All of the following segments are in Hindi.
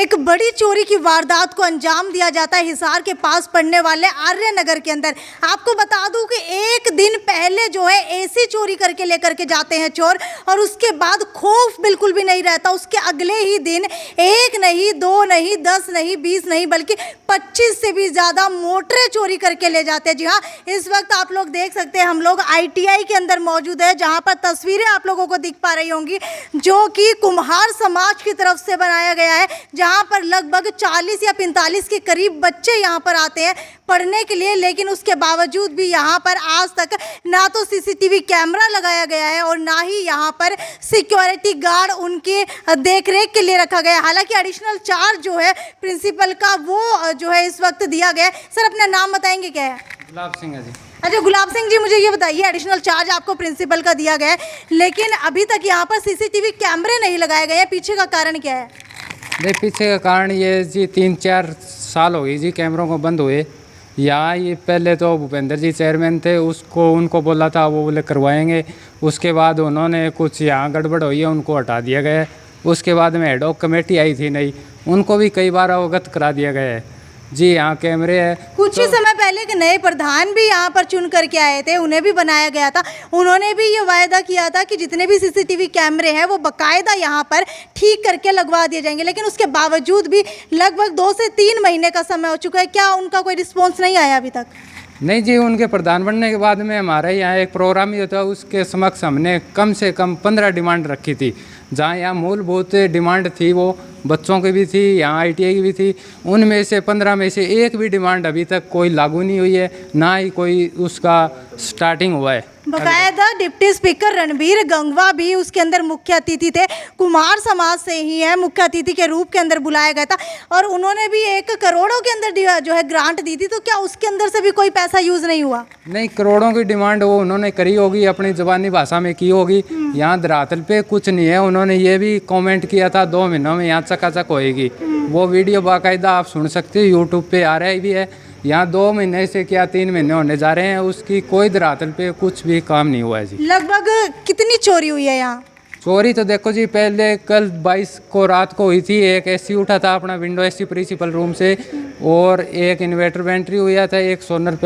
एक बड़ी चोरी की वारदात को अंजाम दिया जाता है हिसार के पास पड़ने वाले आर्य नगर के अंदर। आपको बता दूं कि एक दिन पहले जो है एसी चोरी करके लेकर के जाते हैं चोर, और उसके बाद खौफ बिल्कुल भी नहीं रहता। उसके अगले ही दिन एक नहीं, दो नहीं, 10 नहीं, 20 नहीं, बल्कि 25 से भी ज़्यादा मोटरें चोरी करके ले जाते हैं। जी हाँ, इस वक्त आप लोग देख सकते हैं, हम लोग ITI के अंदर मौजूद है, जहाँ पर तस्वीरें आप लोगों को दिख पा रही होंगी जो कि कुम्हार समाज की तरफ से बनाया गया है, जहाँ पर लगभग 40 या 45 के करीब बच्चे यहाँ पर आते हैं पढ़ने के लिए। लेकिन उसके बावजूद भी यहाँ पर आज तक ना तो CCTV कैमरा लगाया गया है और ना ही यहाँ पर सिक्योरिटी गार्ड उनके देखरेख के लिए रखा गया है। हालांकि एडिशनल चार्ज जो है प्रिंसिपल का वो जो है इस वक्त दिया गया है। सर, अपना नाम बताएंगे क्या है? गुलाब सिंह है जी। अच्छा, गुलाब सिंह जी, मुझे ये बताइए, एडिशनल चार्ज आपको प्रिंसिपल का दिया गया है, लेकिन अभी तक यहाँ पर CCTV कैमरे नहीं लगाए गए हैं, पीछे का कारण क्या है? नहीं, पीछे का कारण ये जी 3-4 साल हो गई जी कैमरों को बंद हुए। यहाँ ये पहले तो भूपेंद्र जी चेयरमैन थे, उनको बोला था, वो बोले करवाएंगे। उसके बाद उन्होंने कुछ यहाँ गड़बड़ हुई है, उनको हटा दिया गया है। उसके बाद में हेड ऑफ कमेटी आई थी नई, उनको भी कई बार अवगत करा दिया गया है जी। यहाँ कैमरे है। कुछ ही समय पहले के नए प्रधान भी यहाँ पर चुन करके आए थे, उन्हें भी बनाया गया था। उन्होंने भी ये वायदा किया था कि जितने भी CCTV कैमरे हैं वो बाकायदा यहाँ पर ठीक करके लगवा दिए जाएंगे, लेकिन उसके बावजूद भी लगभग 2 से 3 महीने का समय हो चुका है। क्या उनका कोई रिस्पॉन्स नहीं आया अभी तक? नहीं जी, उनके प्रधान बनने के बाद में हमारे यहाँ एक प्रोग्राम ही होता, उसके समक्ष हमने कम से कम 15 डिमांड रखी थी। जहाँ यहाँ मूलभूत डिमांड थी वो बच्चों की भी थी, यहाँ ITI की भी थी। उनमें से 15 में से एक भी डिमांड अभी तक कोई लागू नहीं हुई है, ना ही कोई उसका स्टार्टिंग हुआ है। बकायदा डिप्टी स्पीकर रणबीर गंगवा भी उसके अंदर मुख्य अतिथि थे, कुमार समाज से ही है, मुख्य अतिथि के रूप के अंदर बुलाया गया था, और उन्होंने भी 1 करोड़ों के अंदर जो है ग्रांट दी थी। तो क्या उसके अंदर से भी कोई पैसा यूज नहीं हुआ? नहीं, करोड़ों की डिमांड वो उन्होंने करी होगी, अपनी ज़बानी भाषा में की होगी। यहाँ धरातल पे कुछ नहीं है। उन्होंने ये भी कमेंट किया था 2 महीनों में यहाँ चकाचक होएगी। वो वीडियो बाकायदा आप सुन सकते हो, यूट्यूब पे आ रहा भी है। यहाँ 2 महीने से क्या 3 महीने होने जा रहे हैं, उसकी कोई धरातल पे कुछ भी काम नहीं हुआ है जी। लगभग कितनी चोरी हुई है यहाँ? चोरी तो देखो जी, पहले कल 22 को रात को हुई थी। एक AC उठा था अपना विंडो AC प्रिंसिपल रूम से, और एक इन्वर्टर बैटरी हुआ था, एक सोलर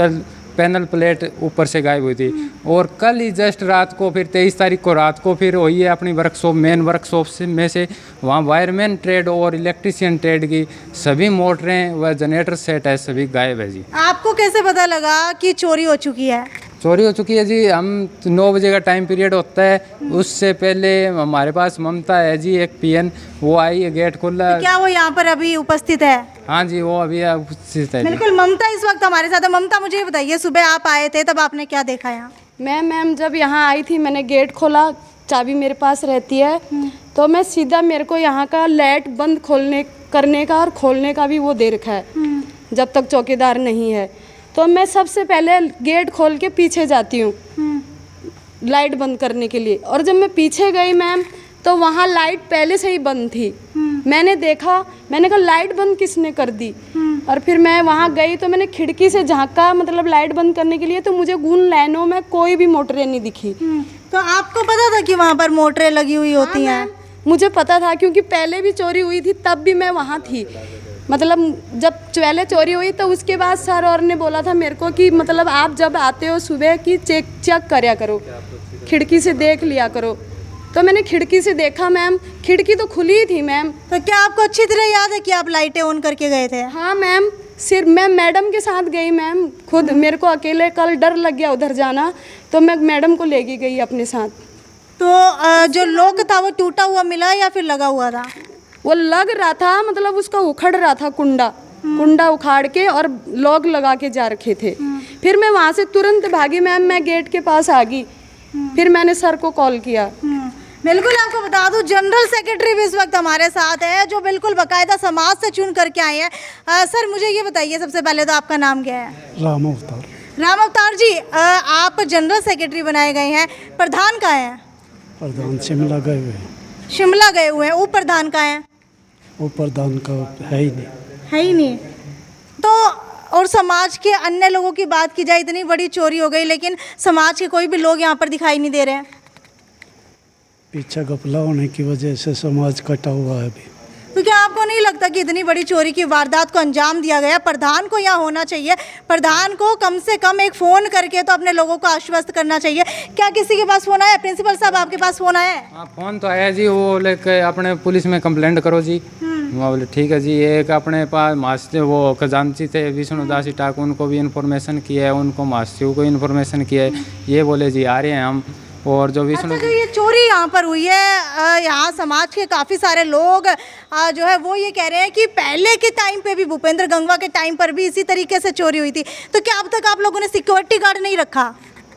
पैनल प्लेट ऊपर से गायब हुई थी। और कल ही जस्ट रात को फिर 23 तारीख को रात को फिर हुई है अपनी वर्कशॉप, मेन वर्कशॉप में से वहाँ वायरमैन ट्रेड और इलेक्ट्रिशियन ट्रेड की सभी मोटरें व जनरेटर सेट है, सभी गायब है जी। आपको कैसे पता लगा कि चोरी हो चुकी है? चोरी हो चुकी है जी, हम 9 बजे का टाइम पीरियड होता है, उससे पहले हमारे पास ममता है जी, एक PN, वो आई है, गेट खुला। तो क्या वो यहाँ पर अभी उपस्थित है? हाँ जी, वो अभी उपस्थित है। बिल्कुल, ममता इस वक्त हमारे साथ है। ममता, मुझे ये बताइए, सुबह आप आए थे, तब आपने क्या देखा यहाँ? मैम जब यहाँ आई थी, मैंने गेट खोला, चाबी मेरे पास रहती है, तो मैं सीधा, मेरे को यहाँ का लाइट बंद करने का और खोलने का भी वो दे रखा है जब तक चौकीदार नहीं है। तो मैं सबसे पहले गेट खोल के पीछे जाती हूँ लाइट बंद करने के लिए, और जब मैं पीछे गई मैम, तो वहाँ लाइट पहले से ही बंद थी। मैंने देखा, मैंने कहा लाइट बंद किसने कर दी, और फिर मैं वहाँ गई तो मैंने खिड़की से झांका, मतलब लाइट बंद करने के लिए, तो मुझे उन लाइनों में कोई भी मोटरें नहीं दिखी। तो आपको पता था कि वहाँ पर मोटरें लगी हुई होती हैं? मुझे पता था, क्योंकि पहले भी चोरी हुई थी, तब भी मैं वहाँ थी। मतलब जब पहले चोरी हुई तो उसके बाद सर और ने बोला था मेरे को कि मतलब आप जब आते हो सुबह की चेक करया करो, खिड़की से देख लिया करो। तो मैंने खिड़की से देखा मैम, खिड़की तो खुली ही थी मैम। तो क्या आपको अच्छी तरह याद है कि आप लाइटें ऑन करके गए थे? हाँ मैम, सिर्फ मैं मैडम के साथ गई मैम, खुद मेरे को अकेले कल डर लग गया उधर जाना, तो मैं मैडम को लेके गई अपने साथ। तो जो लॉक था वो टूटा हुआ मिला या फिर लगा हुआ था? वो लग रहा था, मतलब उसका उखड़ रहा था, कुंडा उखाड़ के और लॉक लगा के जा रखे थे। फिर मैं वहाँ से तुरंत भागी मैम, मैं गेट के पास आ गई, फिर मैंने सर को कॉल किया। बिल्कुल, आपको बता दूं, जनरल सेक्रेटरी भी इस वक्त हमारे साथ है, जो बिल्कुल बाकायदा समाज से चुन करके आए हैं। सर, मुझे ये बताइए, सबसे पहले तो आपका नाम क्या है? राम अवतार। राम अवतार जी, आप जनरल सेक्रेटरी बनाए गए हैं, प्रधान कहाँ हैं? प्रधान शिमला गए हुए हैं। शिमला गए हुए हैं। वो प्रधान कहाँ हैं? वो प्रधान का है ही नहीं। है ही नहीं। तो और समाज के अन्य लोगों की बात की जाए, इतनी बड़ी चोरी हो गई, लेकिन समाज के कोई भी लोग यहाँ पर दिखाई नहीं दे रहे हैं। पीछे घपला होने की वजह से समाज कटा हुआ है अभी। तो क्या आपको नहीं लगता कि इतनी बड़ी चोरी की वारदात को अंजाम दिया गया? प्रधान को यहाँ होना चाहिए, प्रधान को कम से कम एक फ़ोन करके तो अपने लोगों को आश्वस्त करना चाहिए। क्या किसी के पास फ़ोन आया? प्रिंसिपल साहब आपके पास फ़ोन आया है? हाँ, फ़ोन तो आया जी, वो लेके अपने पुलिस में कंप्लेंट करो जी। मैं बोले ठीक है जी। एक अपने पास मास्टर वो खजांची थे विष्णुदास ठाकुर, उनको भी इन्फॉर्मेशन किया है, उनको मास्टर को इन्फॉर्मेशन किया है, ये बोले जी आ रहे हैं हम। और जो विष्णु अच्छा, जो ये चोरी यहाँ पर हुई है, यहाँ समाज के काफ़ी सारे लोग जो है वो ये कह रहे हैं कि पहले के टाइम पे भी, भूपेंद्र गंगवा के टाइम पर भी इसी तरीके से चोरी हुई थी। तो क्या अब तक आप लोगों ने सिक्योरिटी गार्ड नहीं रखा?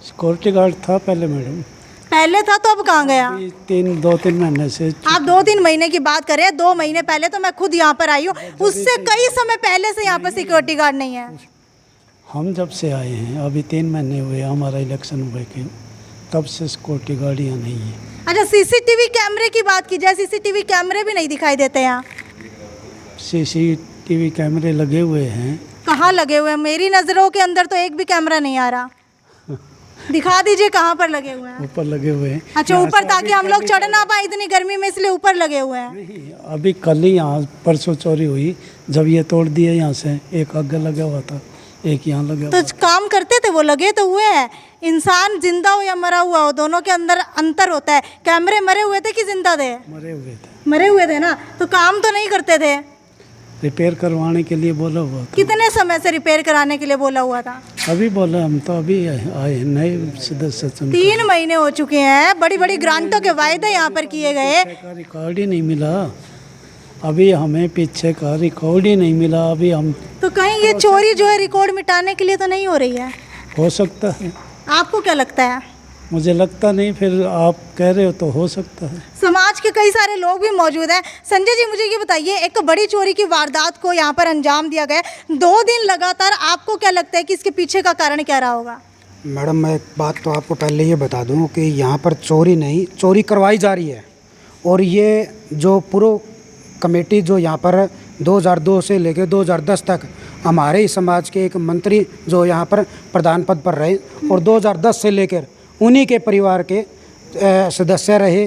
सिक्योरिटी गार्ड था पहले मैडम, पहले था तो अब कहाँ गया? दो तीन महीने से। आप 2-3 महीने की बात करें, 2 महीने पहले तो मैं खुद यहाँ पर आई हूँ, उससे कई समय पहले से यहाँ पर सिक्योरिटी गार्ड नहीं है। हम जब से आए हैं, अभी 3 महीने हुए हमारा इलेक्शन हुए के, तब से सिक्योरिटी गार्ड यहाँ नहीं है। अच्छा, सीसीटीवी कैमरे की बात की जाए, सीसीटीवी कैमरे भी नहीं दिखाई देते यहाँ। सीसीटीवी कैमरे लगे हुए हैं। कहाँ लगे हुए हैं? मेरी नज़रों के अंदर तो एक भी कैमरा नहीं आ रहा। दिखा दीजिए कहाँ पर लगे हुए हैं। ऊपर लगे हुए हैं। अच्छा, ऊपर, ताकि हम लोग चढ़ ना पाए इतनी गर्मी में, इसलिए ऊपर लगे हुए हैं। नहीं, अभी कल ही यहाँ परसों चोरी हुई, जब ये तोड़ दिए यहाँ से, एक आगे लगा हुआ था, एक यहाँ लगा तो हुआ। काम करते थे वो, लगे तो हुए हैं। इंसान जिंदा हो या मरा हुआ हो, दोनों के अंदर अंतर होता है। कैमरे मरे हुए थे कि जिंदा थे? मरे हुए थे। मरे हुए थे ना, तो काम तो नहीं करते थे। रिपेयर करवाने के लिए बोला हुआ था। कितने समय से रिपेयर कराने के लिए बोला हुआ था? अभी बोला, हम तो अभी आए नए सदस्य। 3 महीने हो चुके हैं। बड़ी बड़ी ग्रांटों के वायदे यहाँ पर किए गए। का रिकॉर्ड ही नहीं मिला अभी हमें, पीछे का रिकॉर्ड ही नहीं मिला अभी हम। तो कहीं ये चोरी जो है रिकॉर्ड मिटाने के लिए तो नहीं हो रही है? हो सकता है। आपको क्या लगता है? मुझे लगता नहीं, फिर आप कह रहे हो तो हो सकता है। समाज के कई सारे लोग भी मौजूद हैं। संजय जी, मुझे ये बताइए, एक बड़ी चोरी की वारदात को यहाँ पर अंजाम दिया गया, 2 दिन लगातार, आपको क्या लगता है कि इसके पीछे का कारण क्या रहा होगा? मैडम, मैं एक बात तो आपको पहले ये बता दूं कि यहाँ पर चोरी नहीं, चोरी करवाई जा रही है। और ये जो पूरा कमेटी जो यहाँ पर 2002 से लेकर 2010 तक हमारे ही समाज के एक मंत्री जो यहाँ पर प्रधान पद पर रहे, और 2010 से लेकर उन्हीं के परिवार के सदस्य रहे,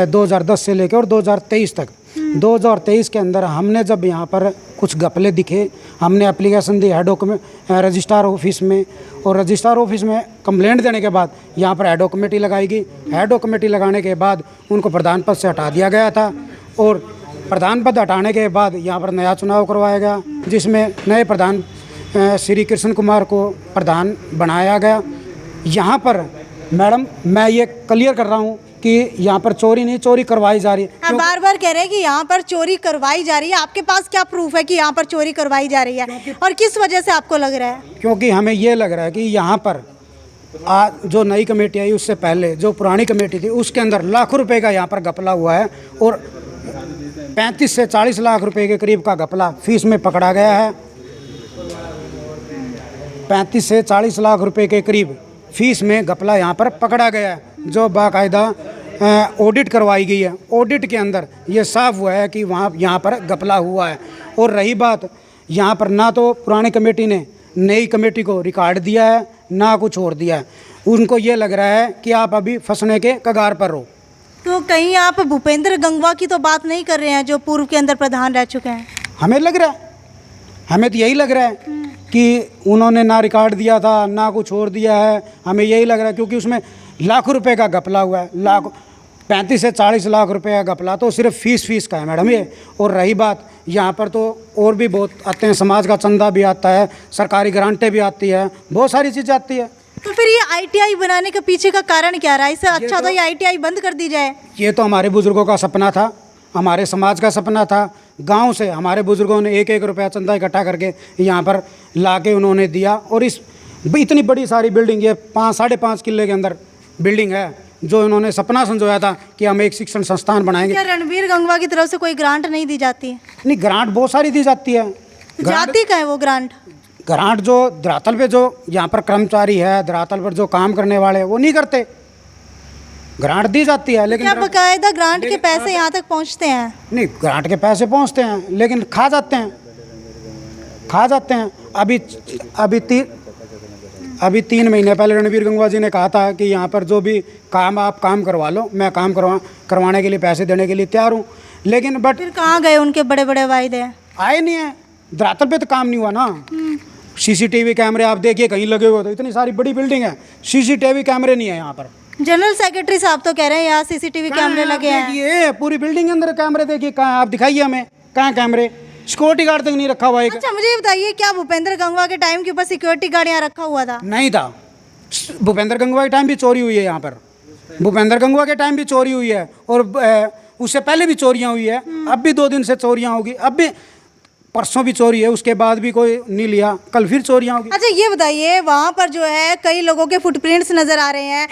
2010 से लेकर और 2023 तक। 2023 के अंदर हमने जब यहाँ पर कुछ घपले दिखे, हमने application the head registrar office में, और रजिस्ट्रार ऑफिस में कंप्लेंट देने के बाद यहाँ पर हेड कमेटी लगाई गई। हेड कमेटी लगाने के बाद उनको प्रधान पद से हटा दिया गया था, और प्रधान पद हटाने के बाद यहाँ पर नया चुनाव करवाया गया, जिसमें नए प्रधान श्री कृष्ण कुमार को प्रधान बनाया गया। यहाँ पर मैडम, मैं ये क्लियर कर रहा हूँ कि यहाँ पर चोरी नहीं, चोरी करवाई जा रही है। आप बार बार कह रहे हैं कि यहाँ पर चोरी करवाई जा रही है। आपके पास क्या प्रूफ है कि यहाँ पर चोरी करवाई जा रही है, और किस वजह से आपको लग रहा है? क्योंकि हमें ये लग रहा है कि यहाँ पर आज जो नई कमेटी आई, उससे पहले जो पुरानी कमेटी थी, उसके अंदर लाखों रुपए का यहाँ पर घपला हुआ है, और 35 से 40 लाख रुपए के करीब का घपला फीस में पकड़ा गया है। 35 से 40 लाख रुपए के करीब फीस में घपला यहाँ पर पकड़ा गया है, जो बाकायदा ऑडिट करवाई गई है। ऑडिट के अंदर ये साफ हुआ है कि वहाँ यहाँ पर घपला हुआ है। और रही बात, यहाँ पर ना तो पुरानी कमेटी ने नई कमेटी को रिकॉर्ड दिया है, ना कुछ और दिया है। उनको ये लग रहा है कि आप अभी फंसने के कगार पर हो। तो कहीं आप भूपेंद्र गंगवा की तो बात नहीं कर रहे हैं, जो पूर्व के अंदर प्रधान रह चुके हैं? हमें लग रहा है, हमें तो यही लग रहा है कि उन्होंने ना रिकॉर्ड दिया था, ना कुछ और दिया है। हमें यही लग रहा है, क्योंकि उसमें लाखों रुपए का घपला हुआ है। 35 से 40 लाख रुपए का घपला तो सिर्फ फीस का है मैडम ये। और रही बात, यहाँ पर तो और भी बहुत आते हैं, समाज का चंदा भी आता है, सरकारी ग्रांटें भी आती है, बहुत सारी चीज़ें आती है। तो फिर ये ITI बनाने के पीछे का कारण क्या रहा? इससे अच्छा तो ये ITI बंद कर दी जाए। ये तो हमारे बुजुर्गों का सपना था, हमारे समाज का सपना था। गांव से हमारे बुजुर्गों ने 1-1 रुपया चंदा इकट्ठा करके यहाँ पर ला के उन्होंने दिया। और इस इतनी बड़ी सारी बिल्डिंग, ये 5-5.5 किले के अंदर बिल्डिंग है, जो इन्होंने सपना संजोया था कि हम एक शिक्षण संस्थान बनाएंगे। क्या रणवीर गंगवा की तरफ से कोई ग्रांट नहीं दी जाती? नहीं, ग्रांट बहुत सारी दी जाती है। जाती का है वो ग्रांट? ग्रांट जो धरातल पे जो यहाँ पर कर्मचारी है, धरातल पर जो काम करने वाले हैं, वो नहीं करते। ग्रांट दी जाती है, लेकिन क्या बकायदा ग्रांट के पैसे यहाँ तक पहुँचते हैं? नहीं, ग्रांट के पैसे पहुँचते हैं, लेकिन खा जाते हैं। अभी 3 महीने पहले रणवीर गंगवा जी ने कहा था कि यहाँ पर जो भी काम आप काम करवा लो, मैं काम करवाने के लिए पैसे देने के लिए तैयार हूँ। लेकिन बट फिर कहाँ गए उनके बड़े बड़े वायदे? आए नहीं है, धरातल पे तो काम नहीं हुआ ना। सीसीटीवी कैमरे आप देखिए कहीं लगे हुए, तो इतनी सारी बड़ी बिल्डिंग है, सीसीटीवी कैमरे नहीं है यहाँ पर। जनरल सेक्रेटरी साहब तो कह रहे हैं यहाँ सीसीटीवी कैमरे लगे हैं। देखिए पूरी बिल्डिंग के अंदर कैमरे देखिए, कहाँ आप दिखाइए हमें, कहाँ कैमरे? सिक्योरिटी गार्ड तक नहीं रखा हुआ है। अच्छा मुझे ये बताइए, क्या भूपेंद्र गंगवा के टाइम के ऊपर सिक्योरिटी गार्ड यहाँ रखा हुआ था? नहीं था, भूपेंद्र गंगवा के टाइम भी चोरी हुई है यहाँ पर, भूपेंद्र गंगवा के टाइम भी चोरी हुई है, और उससे पहले भी चोरियाँ हुई है, अब भी 2 दिन से चोरियाँ होगी, अब भी परसों भी चोरी है, उसके बाद भी कोई नहीं लिया, कल फिर चोरियाँ होगी। अच्छा ये बताइए, वहाँ पर जो है कई लोगों के फुटप्रिंट्स नज़र आ रहे हैं,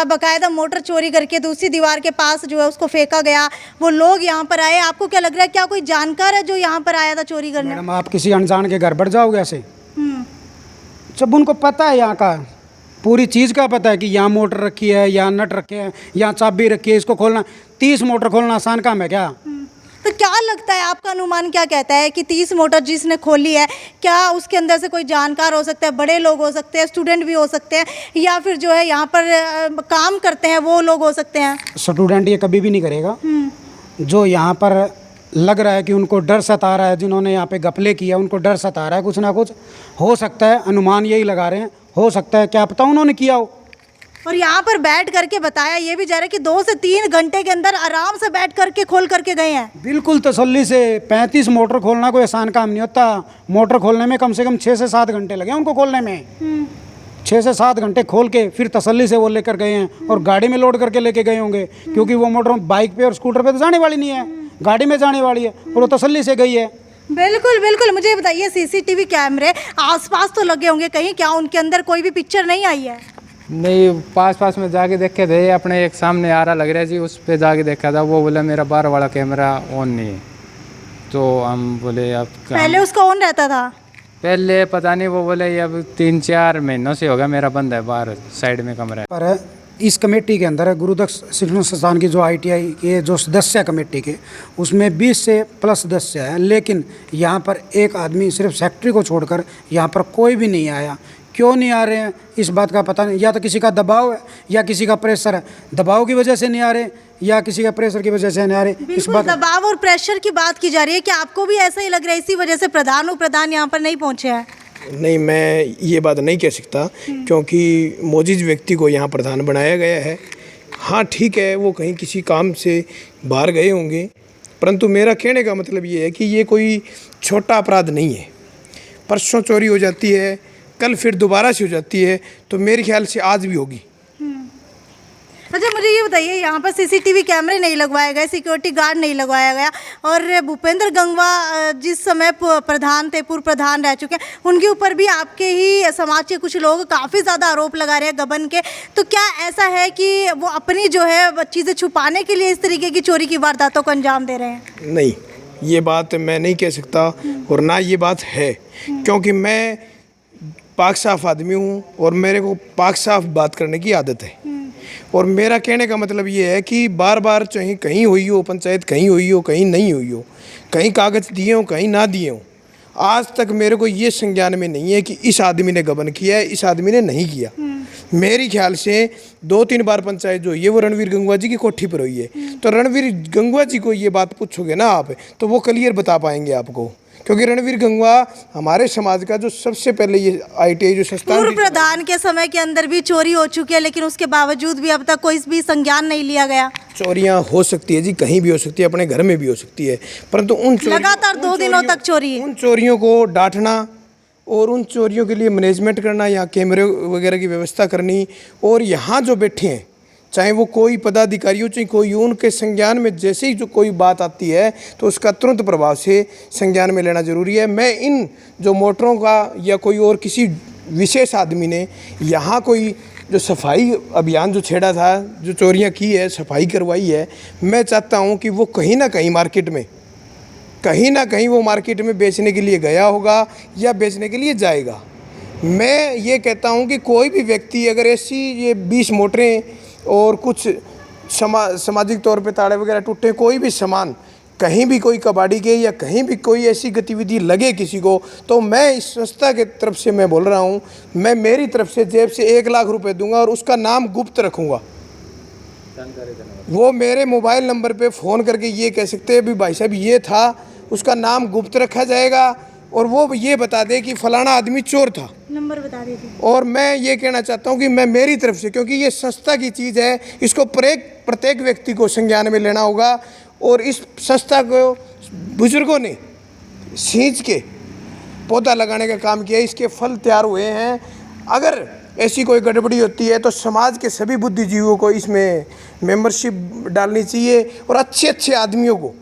बाकायदा मोटर चोरी करके दूसरी दीवार के पास जो है उसको फेंका गया, वो लोग यहाँ पर आए, आपको क्या लग रहा है, क्या कोई जानकार है जो यहाँ पर आया था चोरी करने? मैडम आप किसी अनजान के घर बढ़ जाओगे ऐसे? जब उनको पता है यहाँ का पूरी चीज़ का पता है कि यहाँ मोटर रखी है, यहाँ नट रखे हैं, यहाँ चाबी रखी है, इसको खोलना, 30 मोटर खोलना आसान काम है क्या? तो क्या लगता है, आपका अनुमान क्या कहता है कि 30 मोटर जिसने खोली है, क्या उसके अंदर से कोई जानकार हो सकता है, बड़े लोग हो सकते हैं, स्टूडेंट भी हो सकते हैं, या फिर जो है यहाँ पर काम करते हैं वो लोग हो सकते हैं? स्टूडेंट ये कभी भी नहीं करेगा। जो यहाँ पर लग रहा है कि उनको डर सता रहा है, जिन्होंने यहाँ पे घपले किया उनको डर सता रहा है, कुछ ना कुछ हो सकता है, अनुमान यही लगा रहे हैं, हो सकता है, क्या पता उन्होंने किया हो। और यहाँ पर बैठ करके बताया ये भी जा रहा है कि 2 से 3 घंटे के अंदर आराम से बैठ करके खोल करके गए हैं। बिल्कुल तसल्ली से। 35 मोटर खोलना कोई आसान काम नहीं होता, मोटर खोलने में कम से कम 6 से 7 घंटे लगे उनको खोलने में। 6 से 7 घंटे खोल के फिर तसल्ली से वो लेकर गए हैं, और गाड़ी में लोड करके लेके गए होंगे, क्योंकि वो मोटर बाइक पे और स्कूटर पे तो जाने वाली नहीं है, गाड़ी में जाने वाली है, और वो तसल्ली से गई है। बिल्कुल बिल्कुल। मुझे ये बताइए, सीसीटीवी कैमरे आसपास तो लगे होंगे कहीं, क्या उनके अंदर कोई भी पिक्चर नहीं आई है? नहीं, पास में जाके देखे थे, अपने एक सामने आ रहा लग रहा है जी, उस पर जाके देखा था, वो बोला मेरा बाहर वाला कैमरा ऑन नहीं है। तो हम बोले अब पहले उसका ऑन रहता था? पहले पता नहीं, वो बोले अब 3-4 महीनों से होगा मेरा बंद है, बाहर साइड में कमरा है। पर इस कमेटी के अंदर गुरुदक्ष शिक्षण संस्थान की जो ITI के जो सदस्य कमेटी के, उसमें 20 से प्लस सदस्य हैं, लेकिन यहाँ पर एक आदमी सिर्फ सेक्रेटरी को छोड़कर यहाँ पर कोई भी नहीं आया। क्यों नहीं आ रहे हैं इस बात का पता नहीं, या तो किसी का दबाव है या किसी का प्रेशर है, दबाव की वजह से नहीं आ रहे या किसी का प्रेशर की वजह से नहीं आ रहे। इस बात दबाव और प्रेशर की बात की जा रही है, क्या आपको भी ऐसा ही लग रहा है इसी वजह से प्रधान यहाँ पर नहीं पहुँचे हैं? नहीं, मैं ये बात नहीं कह सकता, क्योंकि मोजिज व्यक्ति को यहाँ प्रधान बनाया गया है। हाँ ठीक है, वो कहीं किसी काम से बाहर गए होंगे, परंतु मेरा कहने का मतलब ये है कि ये कोई छोटा अपराध नहीं है। परसों चोरी हो जाती है, कल फिर दोबारा से हो जाती है, तो मेरे ख्याल से आज भी होगी। अच्छा मुझे ये बताइए, यहाँ पर सीसीटीवी कैमरे नहीं लगवाए गए, सिक्योरिटी गार्ड नहीं लगवाया गया, और भूपेंद्र गंगवा जिस समय प्रधान थे, पूर्व प्रधान रह चुके हैं, उनके ऊपर भी आपके ही समाज के कुछ लोग काफ़ी ज़्यादा आरोप लगा रहे हैं गबन के। तो क्या ऐसा है कि वो अपनी जो है चीज़ें छुपाने के लिए इस तरीके की चोरी की वारदातों को अंजाम दे रहे हैं? नहीं, ये बात मैं नहीं कह सकता, और ना ये बात है, क्योंकि मैं पाक साफ आदमी हूँ और मेरे को पाक साफ बात करने की आदत है। और मेरा कहने का मतलब ये है कि बार बार चाहे कहीं हुई हो पंचायत, कहीं हुई हो कहीं नहीं हुई हो, कहीं कागज़ दिए हो कहीं ना दिए हो, आज तक मेरे को ये संज्ञान में नहीं है कि इस आदमी ने गबन किया है, इस आदमी ने नहीं किया। मेरी ख्याल से 2-3 बार पंचायत जो ये वो रणवीर गंगवा जी की कोठी पर हुई है। तो रणवीर गंगवा जी को ये बात पूछोगे ना आप, तो वो क्लियर बता पाएंगे आपको, क्योंकि रणवीर गंगवा हमारे समाज का जो सबसे पहले ये ITI जो संस्थान, पूर्व प्रधान के समय के अंदर भी चोरी हो चुकी है, लेकिन उसके बावजूद भी अब तक कोई भी संज्ञान नहीं लिया गया। चोरियां हो सकती है जी, कहीं भी हो सकती है, अपने घर में भी हो सकती है, परंतु लगातार 2 दिनों तक चोरी है। उन चोरियों को डांटना और उन चोरियों के लिए मैनेजमेंट करना, यहाँ कैमरे वगैरह की व्यवस्था करनी, और यहाँ जो बैठे हैं चाहे वो कोई पदाधिकारी हो चाहे कोई हो, उनके संज्ञान में जैसे ही जो कोई बात आती है तो उसका तुरंत प्रभाव से संज्ञान में लेना जरूरी है। मैं इन जो मोटरों का या कोई और किसी विशेष आदमी ने यहाँ कोई जो सफाई अभियान जो छेड़ा था, जो चोरियाँ की है, सफाई करवाई है, मैं चाहता हूँ कि वो कहीं ना कहीं मार्केट में, कहीं ना कहीं वो मार्केट में बेचने के लिए गया होगा या बेचने के लिए जाएगा। मैं ये कहता हूँ कि कोई भी व्यक्ति अगर ऐसी ये 20 मोटरें और कुछ सामाजिक तौर पे ताड़े वगैरह टूटे, कोई भी सामान कहीं भी कोई कबाड़ी के या कहीं भी कोई ऐसी गतिविधि लगे किसी को, तो मैं इस संस्था के तरफ से मैं बोल रहा हूँ, मैं मेरी तरफ से जेब से 1 लाख रुपए दूंगा और उसका नाम गुप्त रखूँगा। वो मेरे मोबाइल नंबर पे फ़ोन करके ये कह सकते हैं भी भाई साहब ये था, उसका नाम गुप्त रखा जाएगा और वो ये बता दे कि फलाना आदमी चोर था। नंबर बता दीजिए। और मैं ये कहना चाहता हूँ कि मैं मेरी तरफ से, क्योंकि ये संस्था की चीज़ है, इसको प्रत्येक व्यक्ति को संज्ञान में लेना होगा। और इस संस्था को बुजुर्गों ने सींच के पौधा लगाने का काम किया, इसके फल तैयार हुए हैं। अगर ऐसी कोई गड़बड़ी होती है तो समाज के सभी बुद्धिजीवियों को इसमें मेंबरशिप डालनी चाहिए और अच्छे अच्छे आदमियों को,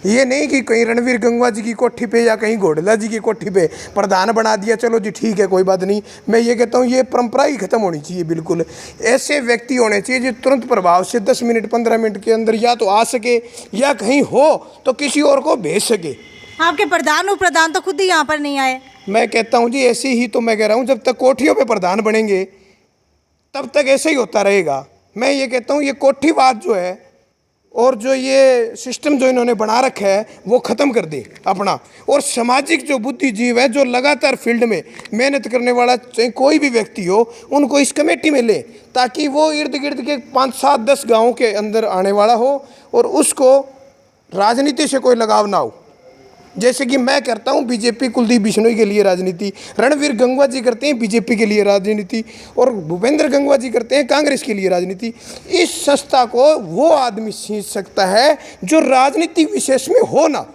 ये नहीं कि कहीं रणवीर गंगवा जी की कोठी पे या कहीं घोड़ला जी की कोठी पे प्रधान बना दिया, चलो जी ठीक है कोई बात नहीं। मैं ये कहता हूँ ये परंपरा ही खत्म होनी चाहिए। बिल्कुल ऐसे व्यक्ति होने चाहिए जो तुरंत प्रभाव से 10 मिनट 15 मिनट के अंदर या तो आ सके या कहीं हो तो किसी और को भेज सके। आपके प्रधान उपप्रधान तो खुद ही यहाँ पर नहीं आए। मैं कहता हूँ जी ऐसे ही, तो मैं कह रहा हूँ जब तक कोठियों पे प्रधान बनेंगे तब तक ऐसे ही होता रहेगा। मैं ये कहता हूँ ये कोठीवाद जो है और जो ये सिस्टम जो इन्होंने बना रखा है वो ख़त्म कर दे अपना। और सामाजिक जो बुद्धिजीव है, जो लगातार फील्ड में मेहनत करने वाला चाहे कोई भी व्यक्ति हो, उनको इस कमेटी में ले ताकि वो इर्द गिर्द के 5, 7, 10 गाँव के अंदर आने वाला हो और उसको राजनीति से कोई लगाव ना हो। जैसे कि मैं करता हूँ बीजेपी कुलदीप बिश्नोई के लिए राजनीति, रणवीर गंगवा जी करते हैं बीजेपी के लिए राजनीति और भूपेंद्र गंगवा जी करते हैं कांग्रेस के लिए राजनीति। इस संस्था को वो आदमी सींच सकता है जो राजनीति विशेष में हो ना,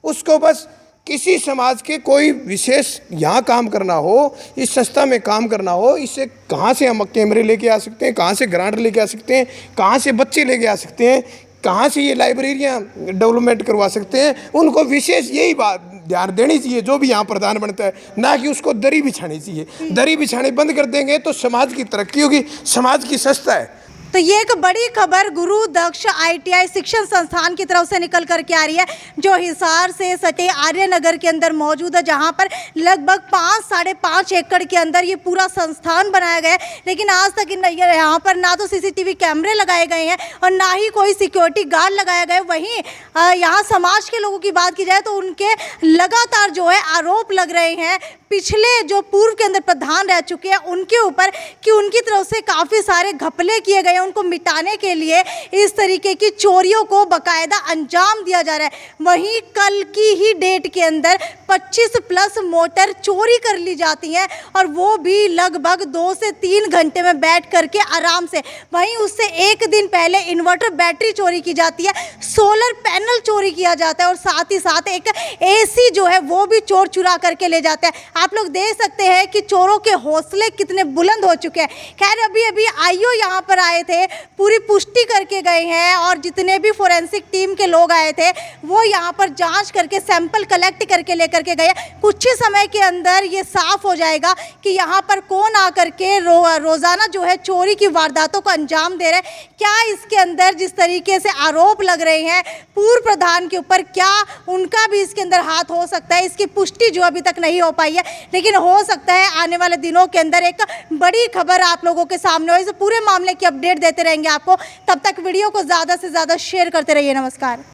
उसको बस किसी समाज के कोई विशेष यहाँ काम करना हो, इस संस्था में काम करना हो। इससे कहाँ से हम कैमरे लेके आ सकते हैं, कहाँ से ग्रांट लेके आ सकते हैं, कहाँ से बच्चे लेके आ सकते हैं, कहाँ से ये लाइब्रेरियाँ डेवलपमेंट करवा सकते हैं, उनको विशेष यही बात ध्यान देनी चाहिए जो भी यहाँ प्रधान बनता है, ना कि उसको दरी बिछानी चाहिए। दरी बिछानी बंद कर देंगे तो समाज की तरक्की होगी, समाज की संस्था है। तो ये एक बड़ी खबर गुरु दक्ष ITI शिक्षण संस्थान की तरफ से निकल करके आ रही है, जो हिसार से सटे आर्यनगर के अंदर मौजूद है, जहां पर लगभग 5-5.5 एकड़ के अंदर ये पूरा संस्थान बनाया गया है। लेकिन आज तक यहाँ पर ना तो CCTV कैमरे लगाए गए हैं और ना ही कोई सिक्योरिटी गार्ड लगाया गया है। वहीं यहाँ समाज के लोगों की बात की जाए तो उनके लगातार जो है आरोप लग रहे हैं पिछले जो पूर्व के अंदर प्रधान रह चुके हैं उनके ऊपर कि उनकी तरफ से काफ़ी सारे घपले किए गए हैं। उनको मिटाने के लिए इस तरीके की चोरियों को बाकायदा अंजाम दिया जा रहा है। वहीं कल की ही डेट के अंदर 25+ मोटर चोरी कर ली जाती हैं और वो भी लगभग 2 से 3 घंटे में बैठ करके आराम से। वहीं उससे एक दिन पहले इन्वर्टर बैटरी चोरी की जाती है, सोलर पैनल चोरी किया जाता है और साथ ही साथ एक AC जो है वो भी चोर चुरा करके ले जाते हैं। आप लोग देख सकते हैं कि चोरों के हौसले कितने बुलंद हो चुके हैं। खैर अभी IO यहाँ पर आए थे, पूरी पुष्टि करके गए हैं और जितने भी फोरेंसिक टीम के लोग आए थे वो यहाँ पर जांच करके सैंपल कलेक्ट करके लेकर के गए। कुछ ही समय के अंदर ये साफ हो जाएगा कि यहाँ पर कौन आकर के रोज़ाना जो है चोरी की वारदातों को अंजाम दे रहे हैं। क्या इसके अंदर जिस तरीके से आरोप लग रहे हैं पूर्व प्रधान के ऊपर, क्या उनका भी इसके अंदर हाथ हो सकता है, इसकी पुष्टि जो अभी तक नहीं हो पाई है, लेकिन हो सकता है आने वाले दिनों के अंदर एक बड़ी खबर आप लोगों के सामने हो। इस पूरे मामले की अपडेट देते रहेंगे आपको। तब तक वीडियो को ज़्यादा से ज़्यादा शेयर करते रहिए। नमस्कार।